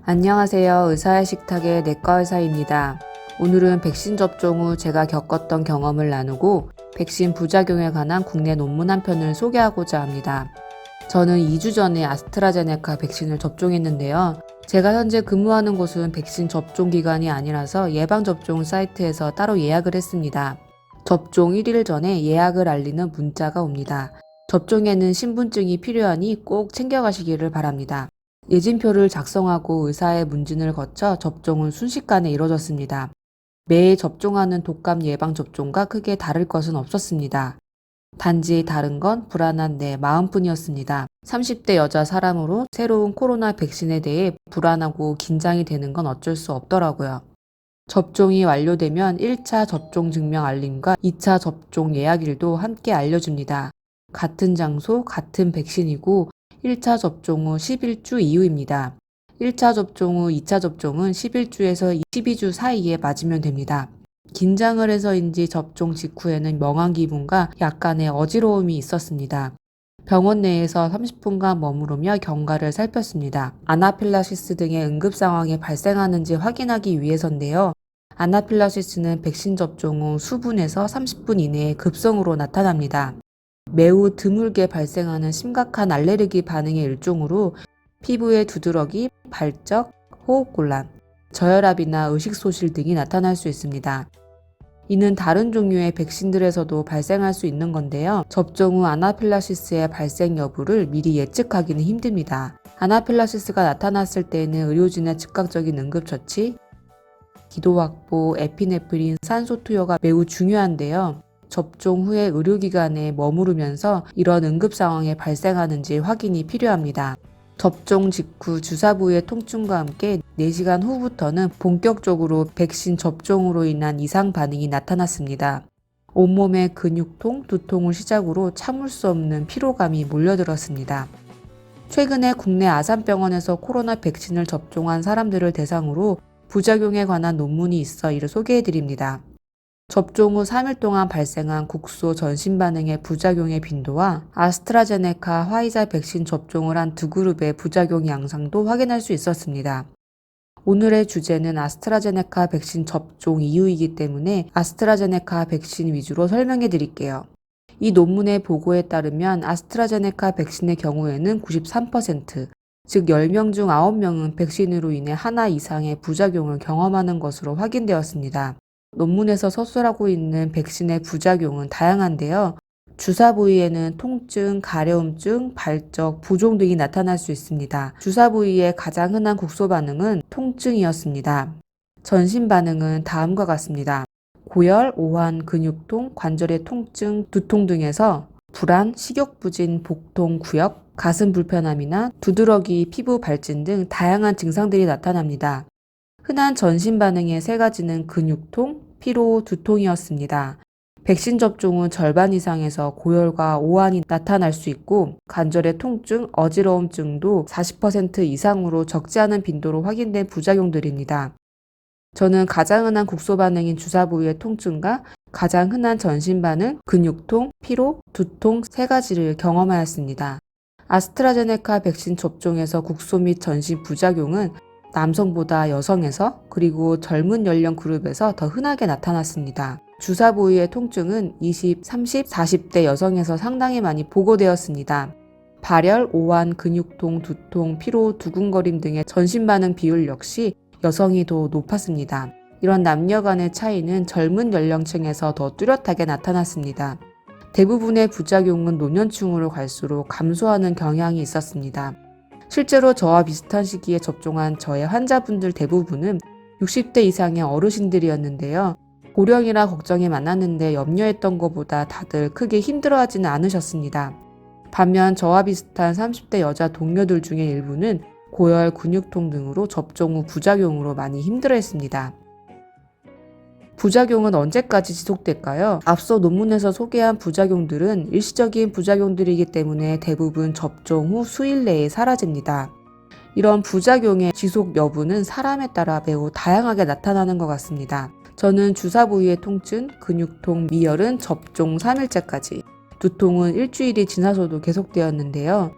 안녕하세요. 의사의 식탁의 내과 의사입니다. 오늘은 백신 접종 후 제가 겪었던 경험을 나누고 백신 부작용에 관한 국내 논문 한 편을 소개하고자 합니다. 저는 2주 전에 아스트라제네카 백신을 접종했는데요. 제가 현재 근무하는 곳은 백신 접종 기관이 아니라서 예방접종 사이트에서 따로 예약을 했습니다. 접종 1일 전에 예약을 알리는 문자가 옵니다. 접종에는 신분증이 필요하니 꼭 챙겨가시기를 바랍니다. 예진표를 작성하고 의사의 문진을 거쳐 접종은 순식간에 이뤄졌습니다. 매일 접종하는 독감 예방접종과 크게 다를 것은 없었습니다. 단지 다른 건 불안한 내 마음뿐이었습니다. 30대 여자 사람으로 새로운 코로나 백신에 대해 불안하고 긴장이 되는 건 어쩔 수 없더라고요. 접종이 완료되면 1차 접종 증명 알림과 2차 접종 예약일도 함께 알려줍니다. 같은 장소, 같은 백신이고 1차 접종 후 11주 이후입니다. 1차 접종 후 2차 접종은 11주에서 12주 사이에 맞으면 됩니다. 긴장을 해서인지 접종 직후에는 멍한 기분과 약간의 어지러움이 있었습니다. 병원 내에서 30분간 머무르며 경과를 살폈습니다. 아나필락시스 등의 응급 상황이 발생하는지 확인하기 위해서인데요. 아나필락시스는 백신 접종 후 수분에서 30분 이내에 급성으로 나타납니다. 매우 드물게 발생하는 심각한 알레르기 반응의 일종으로 피부에 두드러기, 발적, 호흡곤란, 저혈압이나 의식소실 등이 나타날 수 있습니다. 이는 다른 종류의 백신들에서도 발생할 수 있는 건데요. 접종 후 아나필락시스의 발생 여부를 미리 예측하기는 힘듭니다. 아나필락시스가 나타났을 때에는 의료진의 즉각적인 응급처치, 기도 확보, 에피네프린, 산소 투여가 매우 중요한데요. 접종 후에 의료기관에 머무르면서 이런 응급 상황이 발생하는지 확인이 필요합니다. 접종 직후 주사 부위의 통증과 함께 4시간 후부터는 본격적으로 백신 접종으로 인한 이상 반응이 나타났습니다. 온몸의 근육통, 두통을 시작으로 참을 수 없는 피로감이 몰려들었습니다. 최근에 국내 아산병원에서 코로나 백신을 접종한 사람들을 대상으로 부작용에 관한 논문이 있어 이를 소개해드립니다. 접종 후 3일 동안 발생한 국소 전신 반응의 부작용의 빈도와 아스트라제네카, 화이자 백신 접종을 한 두 그룹의 부작용 양상도 확인할 수 있었습니다. 오늘의 주제는 아스트라제네카 백신 접종 이후이기 때문에 아스트라제네카 백신 위주로 설명해 드릴게요. 이 논문의 보고에 따르면 아스트라제네카 백신의 경우에는 93%, 즉 10명 중 9명은 백신으로 인해 하나 이상의 부작용을 경험하는 것으로 확인되었습니다. 논문에서 서술하고 있는 백신의 부작용은 다양한데요. 주사 부위에는 통증, 가려움증, 발적, 부종 등이 나타날 수 있습니다. 주사 부위의 가장 흔한 국소 반응은 통증이었습니다. 전신 반응은 다음과 같습니다. 고열, 오한, 근육통, 관절의 통증, 두통 등에서 불안, 식욕부진, 복통, 구역, 가슴 불편함이나 두드러기, 피부 발진 등 다양한 증상들이 나타납니다. 흔한 전신 반응의 3가지는 근육통, 피로, 두통이었습니다. 백신 접종 후 절반 이상에서 고열과 오한이 나타날 수 있고 관절의 통증, 어지러움증도 40% 이상으로 적지 않은 빈도로 확인된 부작용들입니다. 저는 가장 흔한 국소 반응인 주사 부위의 통증과 가장 흔한 전신 반응, 근육통, 피로, 두통 3가지를 경험하였습니다. 아스트라제네카 백신 접종에서 국소 및 전신 부작용은 남성보다 여성에서 그리고 젊은 연령 그룹에서 더 흔하게 나타났습니다. 주사 부위의 통증은 20, 30, 40대 여성에서 상당히 많이 보고되었습니다. 발열, 오한, 근육통, 두통, 피로, 두근거림 등의 전신 반응 비율 역시 여성이 더 높았습니다. 이런 남녀 간의 차이는 젊은 연령층에서 더 뚜렷하게 나타났습니다. 대부분의 부작용은 노년층으로 갈수록 감소하는 경향이 있었습니다. 실제로 저와 비슷한 시기에 접종한 저의 환자분들 대부분은 60대 이상의 어르신들이었는데요. 고령이라 걱정이 많았는데 염려했던 것보다 다들 크게 힘들어하지는 않으셨습니다. 반면 저와 비슷한 30대 여자 동료들 중에 일부는 고열, 근육통 등으로 접종 후 부작용으로 많이 힘들어했습니다. 부작용은 언제까지 지속될까요? 앞서 논문에서 소개한 부작용들은 일시적인 부작용들이기 때문에 대부분 접종 후 수일 내에 사라집니다. 이런 부작용의 지속 여부는 사람에 따라 매우 다양하게 나타나는 것 같습니다. 저는 주사 부위의 통증, 근육통, 미열은 접종 3일째까지, 두통은 일주일이 지나서도 계속되었는데요.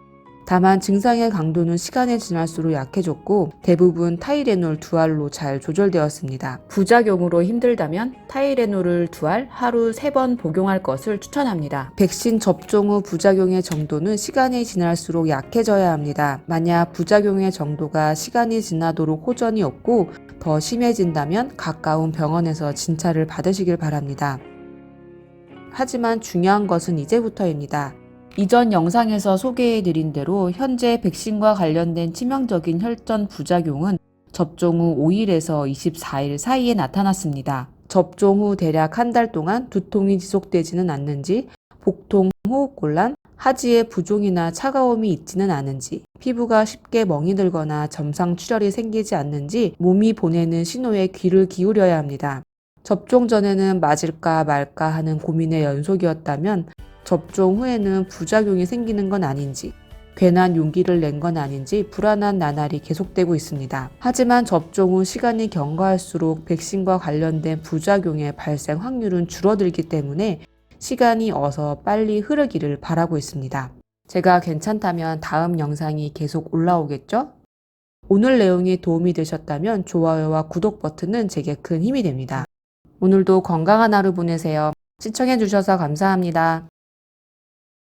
다만 증상의 강도는 시간이 지날수록 약해졌고 대부분 타이레놀 2알로 잘 조절되었습니다. 부작용으로 힘들다면 타이레놀을 2알 하루 3번 복용할 것을 추천합니다. 백신 접종 후 부작용의 정도는 시간이 지날수록 약해져야 합니다. 만약 부작용의 정도가 시간이 지나도록 호전이 없고 더 심해진다면 가까운 병원에서 진찰을 받으시길 바랍니다. 하지만 중요한 것은 이제부터입니다. 이전 영상에서 소개해드린 대로 현재 백신과 관련된 치명적인 혈전 부작용은 접종 후 5일에서 24일 사이에 나타났습니다. 접종 후 대략 한 달 동안 두통이 지속되지는 않는지, 복통, 호흡곤란, 하지에 부종이나 차가움이 있지는 않은지, 피부가 쉽게 멍이 들거나 점상 출혈이 생기지 않는지 몸이 보내는 신호에 귀를 기울여야 합니다. 접종 전에는 맞을까 말까 하는 고민의 연속이었다면 접종 후에는 부작용이 생기는 건 아닌지, 괜한 용기를 낸 건 아닌지 불안한 나날이 계속되고 있습니다. 하지만 접종 후 시간이 경과할수록 백신과 관련된 부작용의 발생 확률은 줄어들기 때문에 시간이 어서 빨리 흐르기를 바라고 있습니다. 제가 괜찮다면 다음 영상이 계속 올라오겠죠? 오늘 내용이 도움이 되셨다면 좋아요와 구독 버튼은 제게 큰 힘이 됩니다. 오늘도 건강한 하루 보내세요. 시청해주셔서 감사합니다.